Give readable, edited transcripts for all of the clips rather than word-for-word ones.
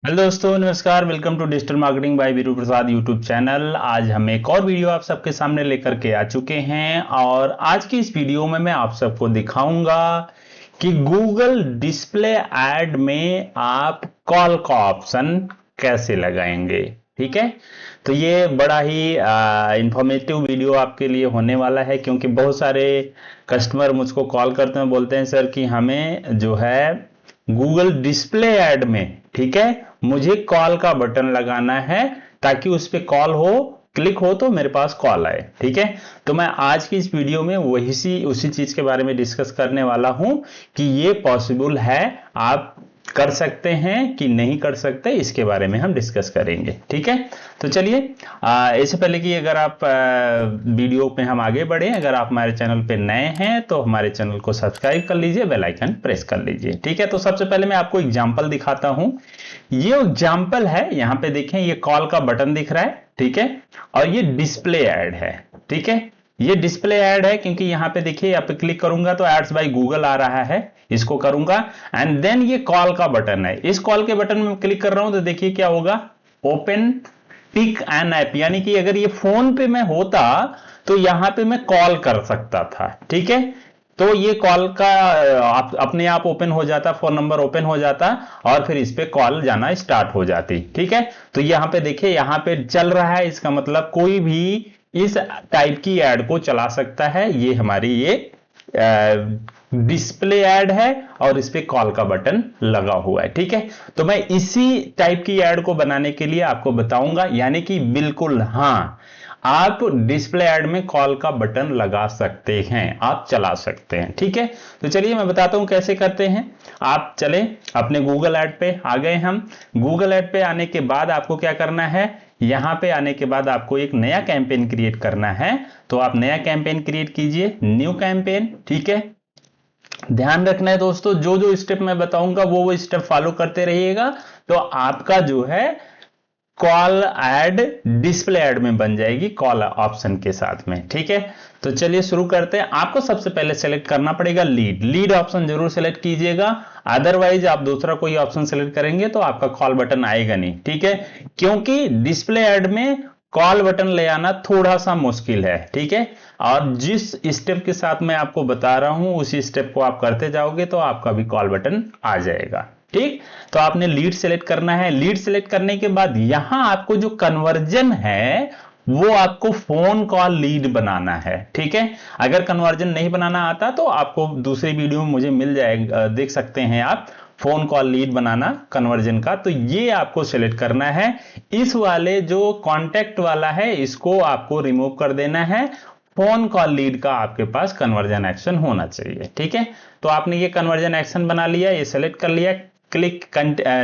Hello दोस्तों, नमस्कार। Welcome to digital marketing by Veeru Prasad YouTube channel. आज हम एक और वीडियो आप सबके सामने लेकर के आ चुके हैं और आज की इस वीडियो में मैं आप सबको दिखाऊंगा कि गूगल डिस्प्ले ऐड में आप कॉल का ऑप्शन कैसे लगाएंगे। ठीक है, तो ये बड़ा ही इंफॉर्मेटिव वीडियो आपके लिए होने वाला है, क्योंकि बहुत सारे कस्टमर मुझको कॉल करते हैं, बोलते हैं सर कि हमें जो है गूगल डिस्प्ले ऐड में, ठीक है, मुझे कॉल का बटन लगाना है ताकि उस पर कॉल हो, क्लिक हो तो मेरे पास कॉल आए। ठीक है, तो मैं आज की इस वीडियो में उसी चीज के बारे में डिस्कस करने वाला हूं कि ये पॉसिबल है, आप कर सकते हैं कि नहीं कर सकते, इसके बारे में हम डिस्कस करेंगे। ठीक है, तो चलिए इससे पहले कि अगर आप वीडियो पे हम आगे बढ़े, अगर आप हमारे चैनल पे नए हैं तो हमारे चैनल को सब्सक्राइब कर लीजिए, बेल आइकन प्रेस कर लीजिए। ठीक है, तो सबसे पहले मैं आपको एग्जांपल दिखाता हूं। ये एग्जांपल है, यहां पे देखें, ये कॉल का बटन दिख रहा है। ठीक है, और ये डिस्प्ले ऐड है। ठीक है, ये डिस्प्ले ऐड है क्योंकि यहां पे देखिए, यहाँ पे क्लिक करूंगा तो एड्स बाय गूगल आ रहा है, इसको करूंगा एंड देन ये कॉल का बटन है। इस कॉल के बटन में क्लिक कर रहा हूं तो देखिए क्या होगा, ओपन पिक एन ऐप, यानी कि अगर ये फोन पे में होता तो यहां पे मैं कॉल कर सकता था। ठीक है, तो ये कॉल का अपने आप ओपन हो जाता, फोन नंबर ओपन हो जाता और फिर इस पे कॉल जाना स्टार्ट हो जाती। ठीक है, तो यहां पे देखिए, यहां पे चल रहा है, इसका मतलब कोई भी इस टाइप की ऐड को चला सकता है। ये हमारी ये डिस्प्ले ऐड है और इस पे कॉल का बटन लगा हुआ है। ठीक है, तो मैं इसी टाइप की ऐड को बनाने के लिए आपको बताऊंगा, यानी कि बिल्कुल हाँ, आप डिस्प्ले ऐड में कॉल का बटन लगा सकते हैं, आप चला सकते हैं। ठीक है, तो चलिए मैं बताता हूं कैसे करते हैं। आप चले अपने गूगल ऐड पे आ गए। हम गूगल ऐड पे आने के बाद आपको क्या करना है, यहां पे आने के बाद आपको एक नया कैंपेन क्रिएट करना है। तो आप नया कैंपेन क्रिएट कीजिए, न्यू कैंपेन। ठीक है, ध्यान रखना है दोस्तों, जो जो स्टेप मैं बताऊंगा वो स्टेप फॉलो करते रहिएगा, तो आपका जो है कॉल ऐड डिस्प्ले ऐड में बन जाएगी, कॉल ऑप्शन के साथ में। ठीक है, तो चलिए शुरू करते हैं। आपको सबसे पहले सेलेक्ट करना पड़ेगा लीड ऑप्शन जरूर सेलेक्ट कीजिएगा, अदरवाइज आप दूसरा कोई ऑप्शन सेलेक्ट करेंगे तो आपका कॉल बटन आएगा नहीं। ठीक है, क्योंकि डिस्प्ले ऐड में कॉल बटन ले आना थोड़ा सा मुश्किल है। ठीक है, और जिस स्टेप के साथ मैं आपको बता रहा हूं उसी स्टेप को आप करते जाओगे तो आपका भी कॉल बटन आ जाएगा। ठीक, तो आपने लीड सेलेक्ट करना है। लीड सेलेक्ट करने के बाद यहां आपको जो कन्वर्जन है वो आपको फोन कॉल लीड बनाना है। ठीक है, अगर कन्वर्जन नहीं बनाना आता तो आपको दूसरी वीडियो में मुझे मिल जाएगा, देख सकते हैं आप, फोन कॉल लीड बनाना कन्वर्जन का। तो ये आपको सेलेक्ट करना है। इस वाले जो कॉन्टेक्ट वाला है इसको आपको रिमूव कर देना है। फोन कॉल लीड का आपके पास कन्वर्जन एक्शन होना चाहिए। ठीक है, तो आपने ये कन्वर्जन एक्शन बना लिया, ये सेलेक्ट कर लिया, क्लिक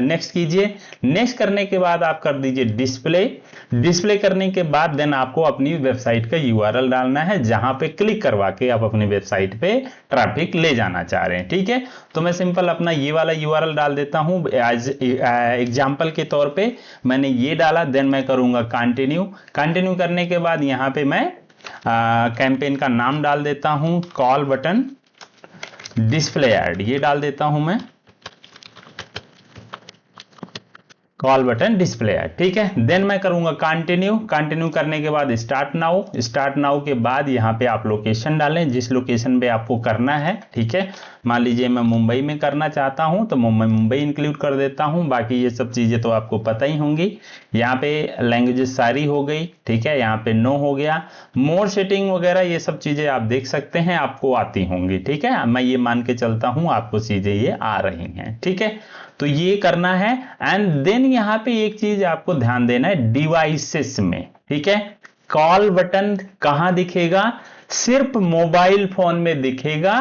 नेक्स्ट कीजिए। नेक्स्ट करने के बाद आप कर दीजिए डिस्प्ले करने के बाद देन आपको अपनी वेबसाइट का यूआरएल डालना है, जहां पे क्लिक करवा के आप अपनी वेबसाइट पे ट्रैफिक ले जाना चाह रहे हैं। ठीक है, तो मैं सिंपल अपना ये वाला यूआरएल डाल देता हूं एज एग्जांपल के तौर पे। मैंने ये डाला, देन मैं करूंगा कंटिन्यू करने के बाद यहां पे मैं कैंपेन का नाम डाल देता हूं, कॉल बटन डिस्प्ले ऐड, ये डाल देता हूं मैं, कॉल बटन डिस्प्ले है। ठीक है, देन मैं करूंगा कंटिन्यू करने के बाद स्टार्ट नाउ के बाद यहां पे आप लोकेशन डालें, जिस लोकेशन पे आपको करना है। ठीक है, मान लीजिए मैं मुंबई में करना चाहता हूं तो मुंबई इंक्लूड कर देता हूं, बाकी ये सब चीजें तो आपको पता ही होंगी। यहाँ पे लैंग्वेजेस सारी हो गई। ठीक है, यहाँ पे नो हो गया, मोर सेटिंग वगैरह ये सब चीजें आप देख सकते हैं, आपको आती होंगी। ठीक है, मैं ये मान के चलता हूं आपको चीजें ये आ रही हैं। ठीक है, तो ये करना है एंड देन यहां पे एक चीज आपको ध्यान देना है, डिवाइसेस में। ठीक है, कॉल बटन कहां दिखेगा, सिर्फ मोबाइल फोन में दिखेगा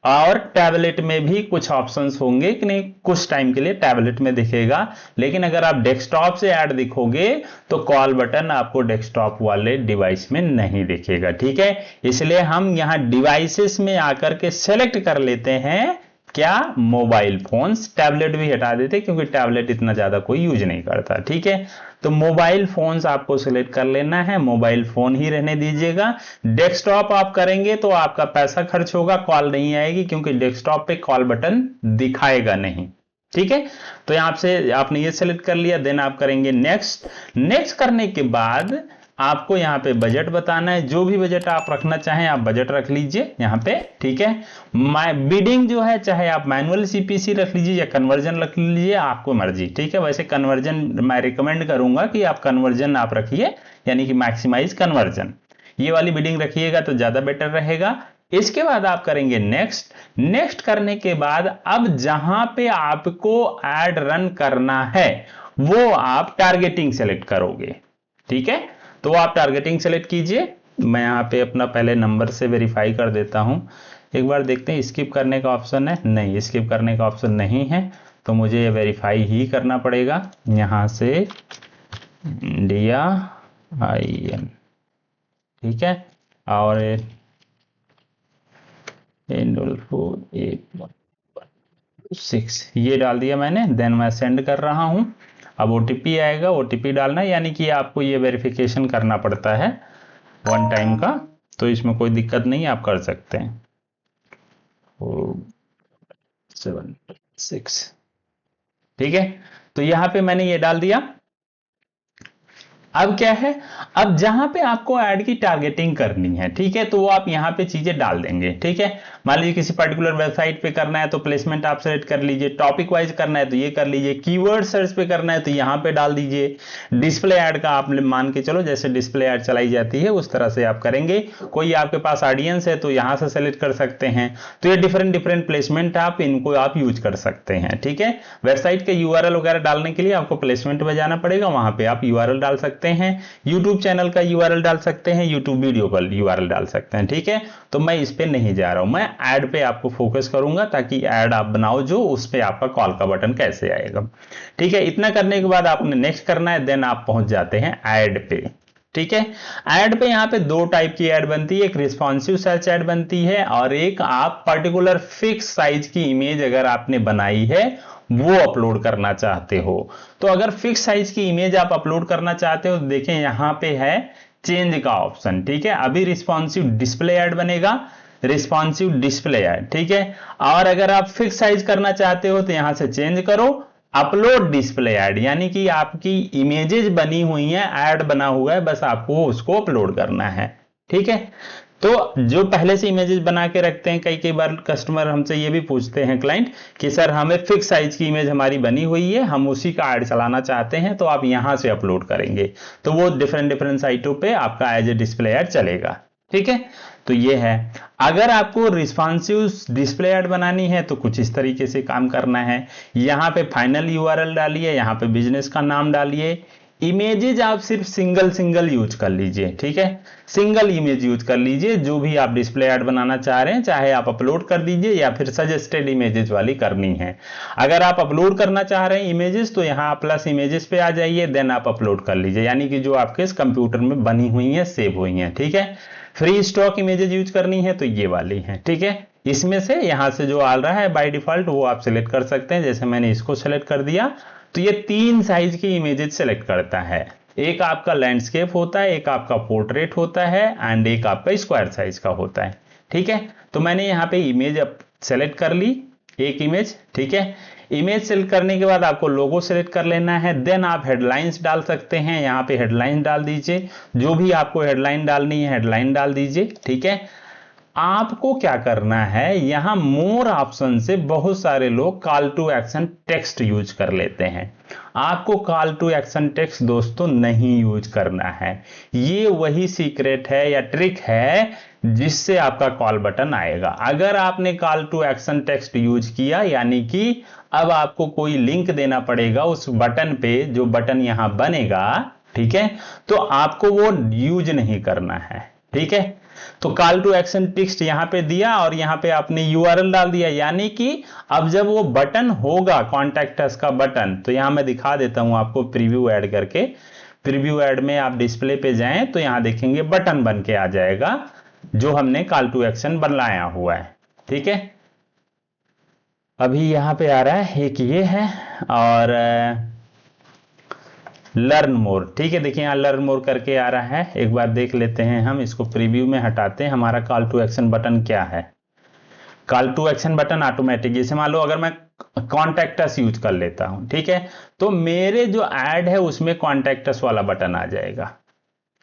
और टैबलेट में भी कुछ ऑप्शंस होंगे कि नहीं, कुछ टाइम के लिए टैबलेट में दिखेगा, लेकिन अगर आप डेस्कटॉप से ऐड दिखोगे तो कॉल बटन आपको डेस्कटॉप वाले डिवाइस में नहीं दिखेगा। ठीक है, इसलिए हम यहां डिवाइसेस में आकर के सेलेक्ट कर लेते हैं क्या, मोबाइल फोन्स, टैबलेट भी हटा देते क्योंकि टैबलेट इतना ज्यादा कोई यूज नहीं करता। ठीक है, तो मोबाइल फोन्स आपको सिलेक्ट कर लेना है, मोबाइल फोन ही रहने दीजिएगा। डेस्कटॉप आप करेंगे तो आपका पैसा खर्च होगा, कॉल नहीं आएगी क्योंकि डेस्कटॉप पे कॉल बटन दिखाएगा नहीं। ठीक है, तो यहां से आपने ये सेलेक्ट कर लिया, देन आप करेंगे नेक्स्ट। नेक्स्ट करने के बाद आपको यहाँ पे बजट बताना है, जो भी बजट आप रखना चाहें आप बजट रख लीजिए यहाँ पे, ठीक है। बिडिंग जो है चाहे आप मैनुअल सीपीसी रख लीजिए या कन्वर्जन रख लीजिए, आपको मर्जी, ठीक है। वैसे कन्वर्जन मैं रिकमेंड करूंगा कि आप कन्वर्जन आप रखिए, यानी कि मैक्सिमाइज कन्वर्जन, ये वाली बिडिंग रखिएगा तो ज्यादा बेटर रहेगा। इसके बाद आप करेंगे नेक्स्ट। नेक्स्ट करने के बाद अब जहां पे आपको एड रन करना है वो आप टारगेटिंग सेलेक्ट करोगे, ठीक है। तो आप टारगेटिंग सेलेक्ट कीजिए। मैं यहाँ पे अपना पहले नंबर से वेरीफाई कर देता हूं, एक बार देखते हैं स्किप करने का ऑप्शन है, नहीं स्किप करने का ऑप्शन नहीं है, तो मुझे ये वेरीफाई ही करना पड़ेगा। यहां से इंडिया IN, ठीक है, और Indulfo 816 ये डाल दिया मैंने, देन मैं सेंड कर रहा हूं। अब OTP आएगा, OTP डालना है, यानी कि आपको ये वेरिफिकेशन करना पड़ता है वन टाइम का, तो इसमें कोई दिक्कत नहीं, आप कर सकते हैं। 476, ठीक है, तो यहां पे मैंने ये डाल दिया। अब क्या है, अब जहां पे आपको ऐड की टारगेटिंग करनी है, ठीक है, तो वो आप यहां पे चीजें डाल देंगे, ठीक है। मान लीजिए किसी पर्टिकुलर वेबसाइट पे करना है तो प्लेसमेंट आप सेलेक्ट कर लीजिए, टॉपिक वाइज करना है तो ये कर लीजिए, कीवर्ड सर्च पे करना है तो यहां पे डाल दीजिए। डिस्प्ले ऐड का आप मान के चलो जैसे डिस्प्ले ऐड चलाई जाती है उस तरह से आप करेंगे। कोई आपके पास ऑडियंस है तो यहां से सेलेक्ट कर सकते हैं। तो ये डिफरेंट प्लेसमेंट आप इनको आप यूज कर सकते हैं, ठीक है। वेबसाइट के URL वगैरह डालने के लिए आपको प्लेसमेंट में जाना पड़ेगा, वहां पे आप URL डाल सकते हैं। YouTube चैनल का URL डाल सकते हैं, YouTube वीडियो का URL डाल सकते हैं, ठीक है। तो मैं इस पे नहीं जा रहा हूं, मैं ऐड पे आपको फोकस करूंगा ताकि ऐड आप बनाओ जो उस पे आपका कॉल का बटन कैसे आएगा, ठीक है। इतना करने के बाद आपने नेक्स्ट करना है, देन आप पहुंच जाते हैं ऐड पे, ठीक है। ऐड पे यहां पे दो टाइप की ऐड बनती है, एक रिस्पॉन्सिव सर्च ऐड बनती है और एक आप पर्टिकुलर फिक्स साइज की इमेज अगर आपने बनाई है वो अपलोड करना चाहते हो। तो अगर फिक्स साइज की इमेज आप अपलोड करना चाहते हो तो देखें यहां पे है चेंज का ऑप्शन, ठीक है। अभी रिस्पॉन्सिव डिस्प्ले ऐड बनेगा, रिस्पॉन्सिव डिस्प्ले ऐड, ठीक है। और अगर आप फिक्स साइज करना चाहते हो तो यहां से चेंज करो अपलोड डिस्प्ले ऐड, यानी कि आपकी इमेजेस बनी हुई हैं, ऐड बना हुआ है, बस आपको उसको अपलोड करना है, ठीक है। तो जो पहले से इमेजेस बना के रखते हैं, कई बार कस्टमर हमसे ये भी पूछते हैं क्लाइंट कि सर हमें फिक्स साइज की इमेज हमारी बनी हुई है, हम उसी का ऐड चलाना चाहते हैं, तो आप यहां से अपलोड करेंगे तो वो डिफरेंट साइटों पे आपका एज ए डिस्प्ले ऐड चलेगा, ठीक है। तो ये है। अगर आपको रिस्पॉन्सिव डिस्प्ले ऐड बनानी है तो कुछ इस तरीके से काम करना है। यहां पे फाइनल URL डालिए, यहां पे बिजनेस का नाम डालिए, इमेजेज आप सिर्फ सिंगल यूज कर लीजिए, ठीक है। सिंगल इमेज यूज कर लीजिए, जो भी आप डिस्प्ले ऐड बनाना चाह रहे हैं, चाहे आप अपलोड कर दीजिए या फिर सजेस्टेड इमेजेस वाली करनी है। अगर आप अपलोड करना चाह रहे हैं इमेजेस तो यहां प्लस इमेजेस पे आ जाइए, देन आप अपलोड कर लीजिए, यानी कि जो आपके कंप्यूटर में बनी हुई है, सेव हुई है, ठीक है। फ्री स्टॉक इमेजेस यूज करनी है तो ये वाली है, ठीक है। इसमें से यहां से जो आ रहा है बाय डिफॉल्ट वो आप सिलेक्ट कर सकते हैं, जैसे मैंने इसको सिलेक्ट कर दिया तो ये 3 साइज की इमेजेस सेलेक्ट करता है। एक आपका लैंडस्केप होता है, एक आपका पोर्ट्रेट होता है एंड एक आपका स्क्वायर साइज का होता है, ठीक है। तो मैंने यहाँ पे इमेज सेलेक्ट कर ली, एक इमेज, ठीक है। इमेज सेलेक्ट करने के बाद आपको लोगो सेलेक्ट कर लेना है, देन आप हेडलाइंस डाल सकते हैं, यहाँ पे हेडलाइन डाल दीजिए, जो भी आपको हेडलाइन डालनी है हेडलाइन डाल दीजिए, ठीक है। आपको क्या करना है, यहां मोर ऑप्शन से बहुत सारे लोग call to action text use कर लेते हैं, आपको कॉल टू एक्शन टेक्स्ट दोस्तों नहीं यूज करना है। ये वही सीक्रेट है या ट्रिक है जिससे आपका कॉल बटन आएगा। अगर आपने call to action text use किया, यानी कि अब आपको कोई लिंक देना पड़ेगा उस बटन पे, जो बटन यहां बनेगा, ठीक है, तो आपको वो यूज नहीं करना है, ठीक है। तो कॉल टू एक्शन टेक्स्ट यहां पे दिया और यहां पे आपने URL डाल दिया, यानी कि अब जब वो बटन होगा कॉन्टैक्ट अस का बटन, तो यहां मैं दिखा देता हूं आपको प्रीव्यू ऐड करके। प्रीव्यू ऐड में आप डिस्प्ले पे जाएं तो यहां देखेंगे बटन बन के आ जाएगा जो हमने कॉल टू एक्शन बनाया हुआ है, ठीक है। अभी यहां पे आ रहा है एक ये है और लर्न मोर, ठीक है। देखिए यहां लर्न मोर करके आ रहा है, एक बार देख लेते हैं हम इसको, प्रीव्यू में हटाते हैं, हमारा कॉल टू एक्शन बटन क्या है। Call to action button automatic, जैसे मान लो अगर मैं कॉन्टैक्ट अस यूज कर लेता हूं, ठीक है, तो मेरे जो ऐड है उसमें कॉन्टैक्ट अस वाला बटन आ जाएगा।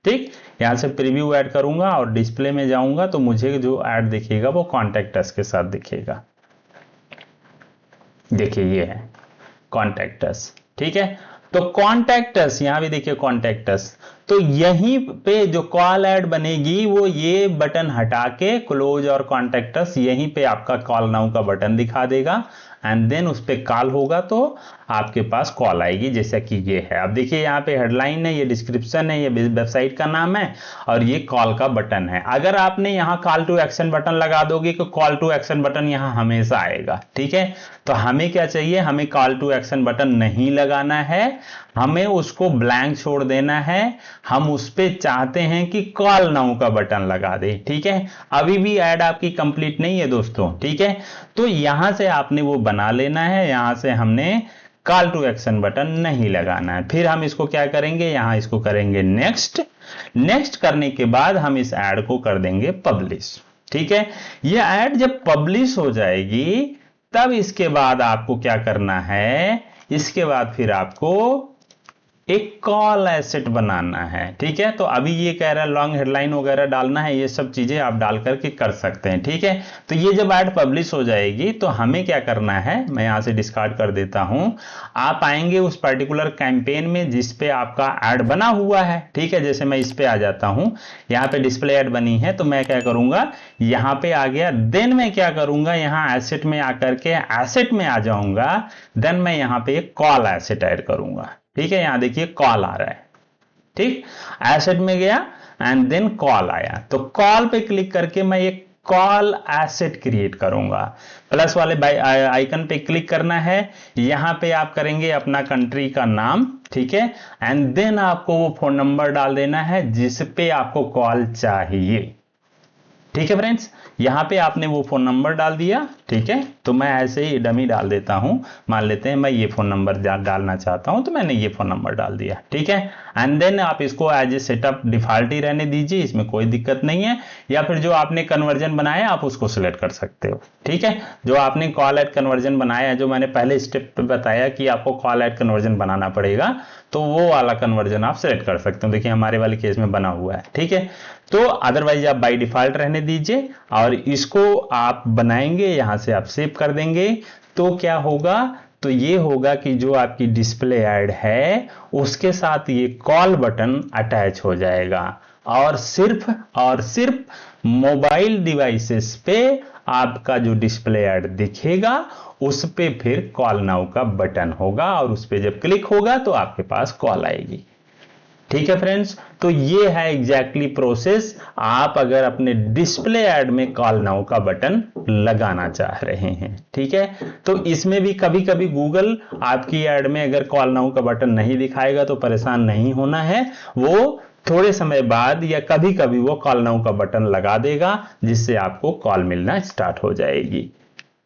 ठीक, यहां से प्रीव्यू ऐड करूंगा और डिस्प्ले में जाऊंगा तो मुझे जो ऐड दिखेगा वो कॉन्टैक्ट अस के साथ दिखेगा। देखिए ये है कॉन्टैक्ट अस, ठीक है। तो कॉन्टैक्ट अस, यहां भी देखिए कॉन्टैक्ट अस, तो यहीं पे जो कॉल ऐड बनेगी वो ये बटन हटा के क्लोज और कॉन्टैक्ट अस, यहीं पे आपका कॉल नाउ का बटन दिखा देगा एंड देन उस पर कॉल होगा तो आपके पास कॉल आएगी, जैसा कि ये है। अब देखिए यहाँ पे हेडलाइन है, ये डिस्क्रिप्शन है, ये वेबसाइट का नाम है और ये कॉल का बटन है। अगर आपने यहाँ कॉल टू एक्शन बटन लगा दोगे तो कॉल टू एक्शन बटन यहाँ हमेशा आएगा, ठीक है। तो हमें क्या चाहिए, हमें कॉल टू एक्शन बटन नहीं लगाना है, हमें उसको ब्लैंक छोड़ देना है। हम उस पे चाहते हैं कि कॉल नाउ का बटन लगा दे, ठीक है। अभी भी ऐड आपकी कंप्लीट नहीं है दोस्तों, ठीक है। तो यहां से आपने वो बना लेना है, यहां से हमने कॉल टू एक्शन बटन नहीं लगाना है। फिर हम इसको क्या करेंगे, यहां इसको करेंगे नेक्स्ट। नेक्स्ट करने के बाद हम इस ऐड को कर देंगे पब्लिश, ठीक है। ये ऐड जब पब्लिश हो जाएगी तब इसके बाद आपको क्या करना है, इसके बाद फिर आपको एक कॉल एसेट बनाना है, ठीक है। तो अभी ये कह रहा है लॉन्ग हेडलाइन वगैरह डालना है, ये सब चीजें आप डाल करके कर सकते हैं, ठीक है। तो ये जब ऐड पब्लिश हो जाएगी तो हमें क्या करना है, मैं यहां से डिस्कार्ड कर देता हूं। आप आएंगे उस पर्टिकुलर कैंपेन में जिस पे आपका ऐड बना हुआ है, ठीक है। जैसे मैं इस पे आ जाता हूं, यहाँ पे डिस्प्ले ऐड बनी है, तो मैं क्या करूंगा, यहाँ पे आ गया, देन मैं क्या करूंगा, यहाँ एसेट में आकर के एसेट में आ जाऊंगा, देन मैं यहाँ पे एक कॉल एसेट ऐड करूंगा, ठीक है। यहां देखिए कॉल आ रहा है, ठीक। एसेट में गया एंड देन कॉल आया, तो कॉल पे क्लिक करके मैं एक कॉल एसेट क्रिएट करूंगा। प्लस वाले आइकन पे क्लिक करना है, यहां पे आप करेंगे अपना कंट्री का नाम, ठीक है। एंड देन आपको वो फोन नंबर डाल देना है जिस पे आपको कॉल चाहिए, ठीक है फ्रेंड्स। यहां पे आपने वो फोन नंबर डाल दिया, ठीक है। तो मैं ऐसे ही डमी डाल देता हूं, मान लेते हैं मैं ये फोन नंबर डालना चाहता हूं, तो मैंने ये फोन नंबर डाल दिया, ठीक है। एंड देन आप इसको एज ए सेटअप डिफॉल्ट ही रहने दीजिए, इसमें कोई दिक्कत नहीं है। या फिर जो आपने कन्वर्जन बनाया आप उसको सिलेक्ट कर सकते हो, ठीक है। जो आपने कॉल एड कन्वर्जन बनाया है, जो मैंने पहले स्टेप पे बताया कि आपको कॉल एड कन्वर्जन बनाना पड़ेगा, तो वो वाला कन्वर्जन आप सिलेक्ट कर सकते हो। देखिए हमारे वाले केस में बना हुआ है, ठीक है। तो अदरवाइज आप बाय डिफॉल्ट रहने दीजिए और इसको आप बनाएंगे, यहां से आप सेव कर देंगे। तो क्या होगा, तो ये होगा कि जो आपकी डिस्प्ले ऐड है उसके साथ ये कॉल बटन अटैच हो जाएगा और सिर्फ मोबाइल डिवाइसेस पे आपका जो डिस्प्ले ऐड दिखेगा उस पे फिर कॉल नाउ का बटन होगा और उस पे जब क्लिक होगा तो आपके पास कॉल आएगी, ठीक है फ्रेंड्स। तो ये है एग्जैक्टली प्रोसेस, आप अगर अपने डिस्प्ले ऐड में कॉल नाउ का बटन लगाना चाह रहे हैं, ठीक है। तो इसमें भी कभी कभी गूगल आपकी ऐड में अगर कॉल नाउ का बटन नहीं दिखाएगा तो परेशान नहीं होना है, वो थोड़े समय बाद या कभी कभी वो कॉल नाउ का बटन लगा देगा जिससे आपको कॉल मिलना स्टार्ट हो जाएगी,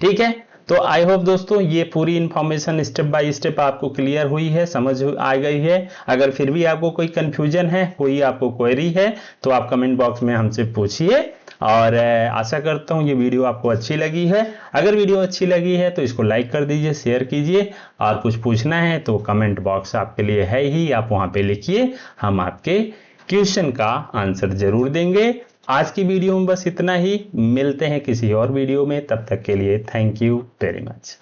ठीक है। तो आई होप दोस्तों ये पूरी इंफॉर्मेशन स्टेप बाय स्टेप आपको क्लियर हुई है, समझ आ गई है। अगर फिर भी आपको कोई कंफ्यूजन है, कोई आपको क्वेरी है, तो आप कमेंट बॉक्स में हमसे पूछिए और आशा करता हूं ये वीडियो आपको अच्छी लगी है। अगर वीडियो अच्छी लगी है तो इसको लाइक कर दीजिए, शेयर कीजिए और कुछ पूछना है तो कमेंट बॉक्स आपके लिए है ही, आप वहां पे लिखिए, हम आपके क्वेश्चन का आंसर जरूर देंगे। आज की वीडियो में बस इतना ही, मिलते हैं किसी और वीडियो में, तब तक के लिए थैंक यू वेरी मच।